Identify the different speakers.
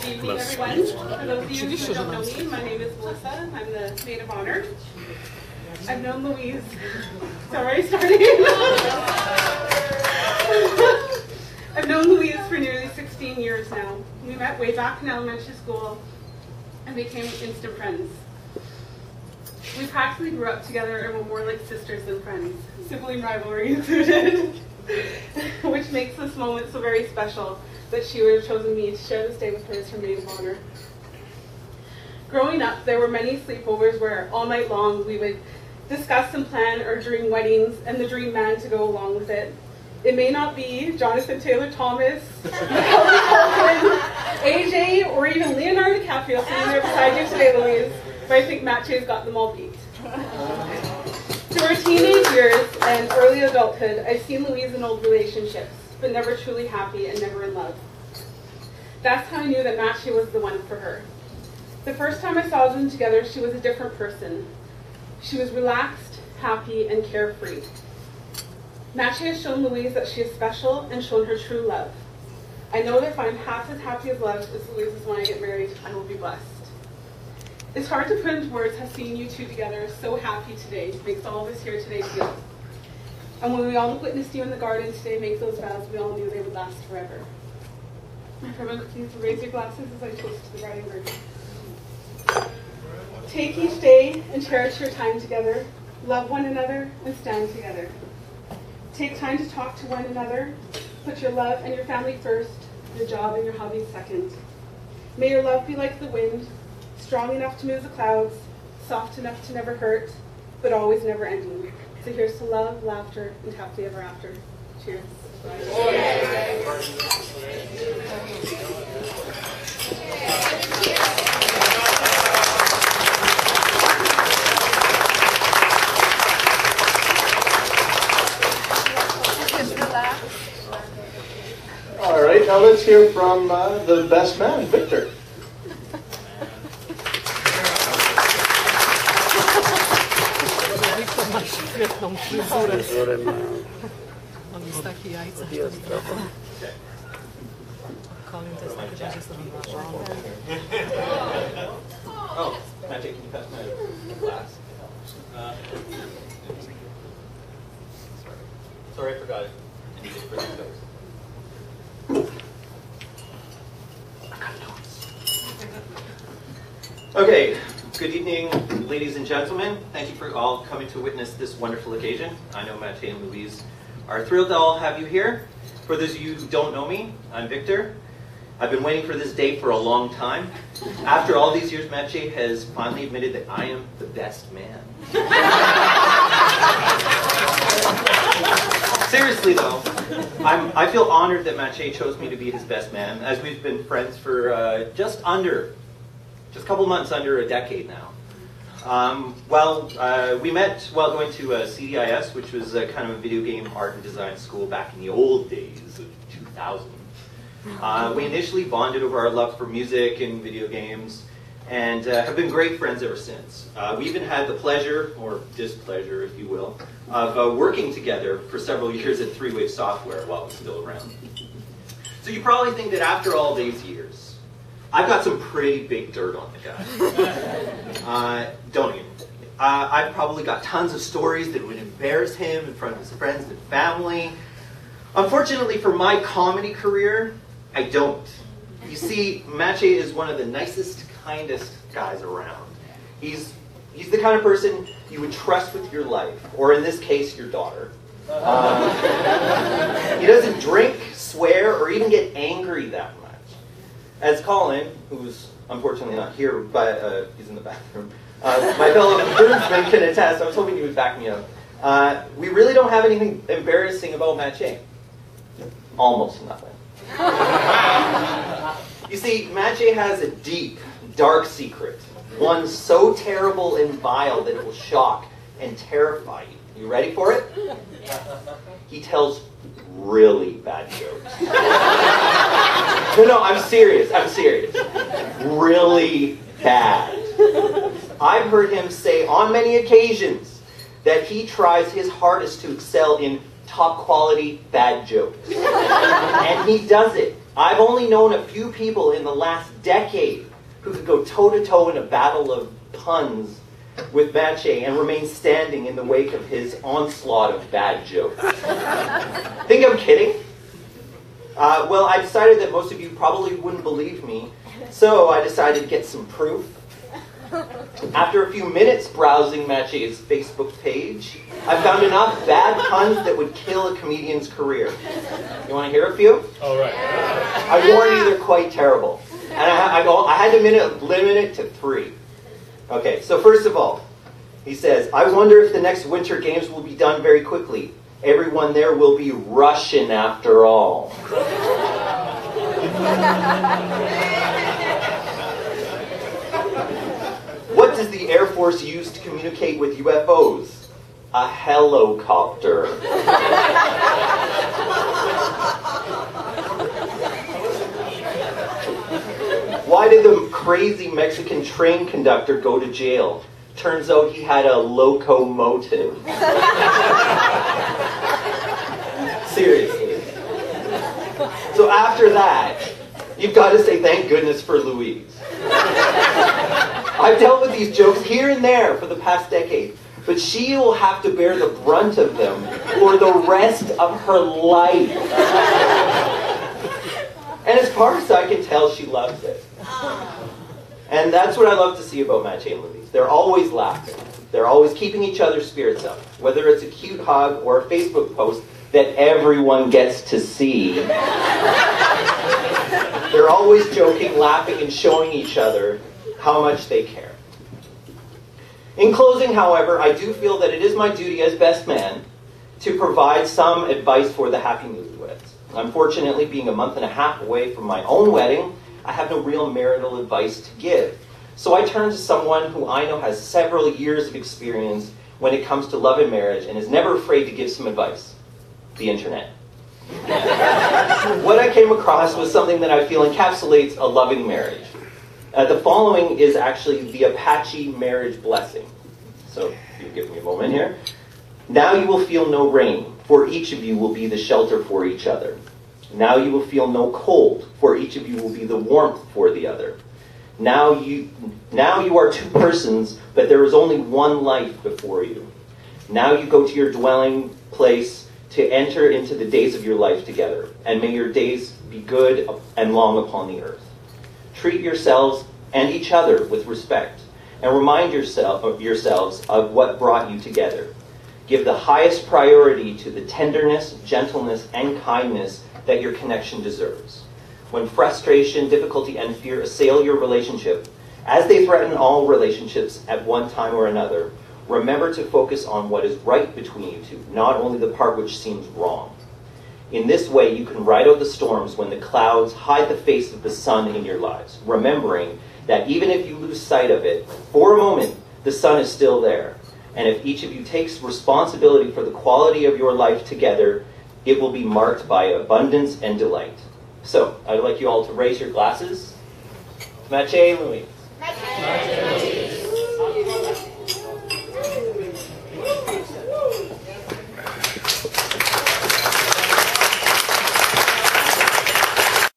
Speaker 1: Good evening, everyone. For those of you who don't know me, my name is Melissa. I'm the maid of honor. I've known Louise. It's already starting. I've known Louise for nearly 16 years now. We met way back in elementary school and became instant friends. We practically grew up together and were more like sisters than friends, sibling rivalry included, which makes this moment so very special that she would have chosen me to share this day with her as her maid of honor. Growing up, there were many sleepovers where all night long we would discuss and plan our dream weddings and the dream man to go along with it. It may not be Jonathan Taylor Thomas, AJ, or even Leonardo DiCaprio sitting there beside you today, Louise, but I think Matt Jay's got them all beat. Through our teenage years and early adulthood, I've seen Louise in old relationships, but never truly happy and never in love. That's how I knew that Matt Jay was the one for her. The first time I saw them together, she was a different person. She was relaxed, happy, and carefree. Matt Jay has shown Louise that she is special and shown her true love. I know that if I'm half as happy as love as Louise is when I get married, I will be blessed. It's hard to put into words how seeing you two together so happy today makes all of us here today feel. And when we all witnessed you in the garden today make those vows, we all knew they would last forever. Everyone, please raise your glasses as I toast to the bride and groom. Take each day and cherish your time together. Love one another and stand together. Take time to talk to one another. Put your love and your family first, your job and your hobbies second. May your love be like the wind, strong enough to move the clouds, soft enough to never hurt, but always never ending. So here's to love, laughter, and happily ever after. Cheers.
Speaker 2: All right, now let's hear from the best man, Victor.
Speaker 3: Oh, Matt Jay, can you pass my glass? Sorry, I forgot it. I need it for the notes. Okay, good evening, ladies and gentlemen. Thank you for all coming to witness this wonderful occasion. I know Matt Jay and Louise are thrilled to all have you here. For those of you who don't know me, I'm Victor. I've been waiting for this day for a long time. After all these years, Matt Jay has finally admitted that I am the best man. Seriously though, I feel honored that Matt Jay chose me to be his best man, as we've been friends for just a couple months under a decade now. We met while going to CDIS, which was kind of a video game art and design school back in the old days of 2000. We initially bonded over our love for music and video games, and have been great friends ever since. We even had the pleasure, or displeasure if you will, of working together for several years at 3-Wave Software while it was still around. So you probably think that after all these years, I've got some pretty big dirt on the guy. Don't even. I've probably got tons of stories that would embarrass him in front of his friends and family. Unfortunately for my comedy career, I don't. You see, Matt Jay is one of the nicest, kindest guys around. He's the kind of person you would trust with your life, or in this case, your daughter. He doesn't drink, swear, or even get angry that much. As Colin, who's unfortunately not here, but he's in the bathroom, my fellow groomsmen can attest. I was hoping you would back me up. We really don't have anything embarrassing about Matt Jay. Almost nothing. You see, Matt Jay has a deep, dark secret. One so terrible and vile that it will shock and terrify you. You ready for it? He tells really bad jokes. No, I'm serious. Really bad. I've heard him say on many occasions that he tries his hardest to excel in top quality bad jokes. And he does it I've only known a few people in the last decade who could go toe-to-toe in a battle of puns with Maciej and remain standing in the wake of his onslaught of bad jokes. Think I'm kidding? Well, I decided that most of you probably wouldn't believe me, so I decided to get some proof. After a few minutes browsing Maciej's Facebook page, I found enough bad puns that would kill a comedian's career. You want to hear a few?
Speaker 2: All right.
Speaker 3: I warned you they're quite terrible. And I had to limit it to 3. Okay, so first of all, he says, I wonder if the next Winter Games will be done very quickly. Everyone there will be Russian after all. What does the Air Force use to communicate with UFOs? A helicopter. Why did the crazy Mexican train conductor go to jail? Turns out he had a locomotive. Seriously. So after that, you've got to say thank goodness for Louise. I've dealt with these jokes here and there for the past decade, but she will have to bear the brunt of them for the rest of her life. And as far as I can tell, she loves it. And that's what I love to see about Maciej and Louise. They're always laughing. They're always keeping each other's spirits up. Whether it's a cute hug or a Facebook post that everyone gets to see. They're always joking, laughing, and showing each other how much they care. In closing, however, I do feel that it is my duty as best man to provide some advice for the happy newlyweds. Unfortunately, being a month and a half away from my own wedding, I have no real marital advice to give. So I turn to someone who I know has several years of experience when it comes to love and marriage and is never afraid to give some advice. The internet. What I came across was something that I feel encapsulates a loving marriage. The following is actually the Apache marriage blessing. So, if you give me a moment here. Now you will feel no rain, for each of you will be the shelter for each other. Now you will feel no cold, for each of you will be the warmth for the other. Now you are 2 persons, but there is only one life before you. Now you go to your dwelling place to enter into the days of your life together, and may your days be good and long upon the earth. Treat yourselves and each other with respect, and remind yourselves of what brought you together. Give the highest priority to the tenderness, gentleness, and kindness that your connection deserves. When frustration, difficulty, and fear assail your relationship, as they threaten all relationships at one time or another, remember to focus on what is right between you two, not only the part which seems wrong. In this way, you can ride out the storms when the clouds hide the face of the sun in your lives, remembering that even if you lose sight of it, for a moment, the sun is still there. And if each of you takes responsibility for the quality of your life together, it will be marked by abundance and delight. So, I'd like you all to raise your glasses. Maciej and Louise.